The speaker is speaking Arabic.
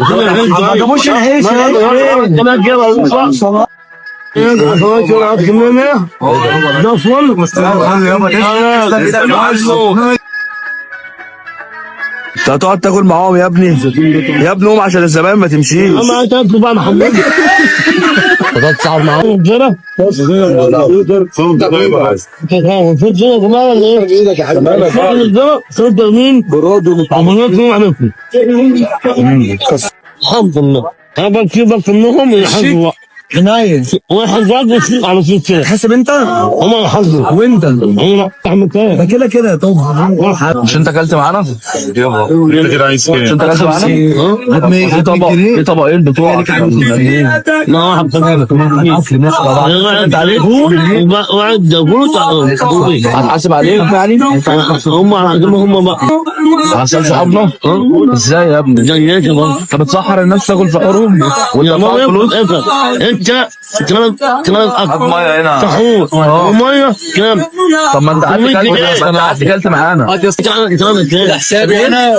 ما جابوش العيش انا جايب صلاة ده فل انت هتقعد تاكل معاهم يا ابني؟ يا ابني قوم عشان الزباين ما تمشيش. انا هتاكل بقى محمد هتقعد تساعد معاهم؟ كده المفروض كده يا جماعه ولا ايه؟ صوت مين؟ براد الحمد لله انا بكتبك انهم يحاسبوا حناية واحد واحد يشيل على صوت كده حاسب انت هم يحاسبوا وانت هم تعمل كده ده كده طبعا. مش انت اكلت معانا؟ مش انت اكلت معانا؟ في طبق في طبقين بتوعك لا واحد قاعد عليه وقعد فلوس هتحاسب عليهم يعني؟ هم عندهم بقى عشان صحابنا؟ ازاي يا ابني؟ جايات برضه انت بتسحر الناس تاكل سحورهم وانت بتاخد فلوس؟ انت كلام ميه هنا سحور وميه كام؟ طب ما انت قعدت اكلت معانا كلام حسابي هنا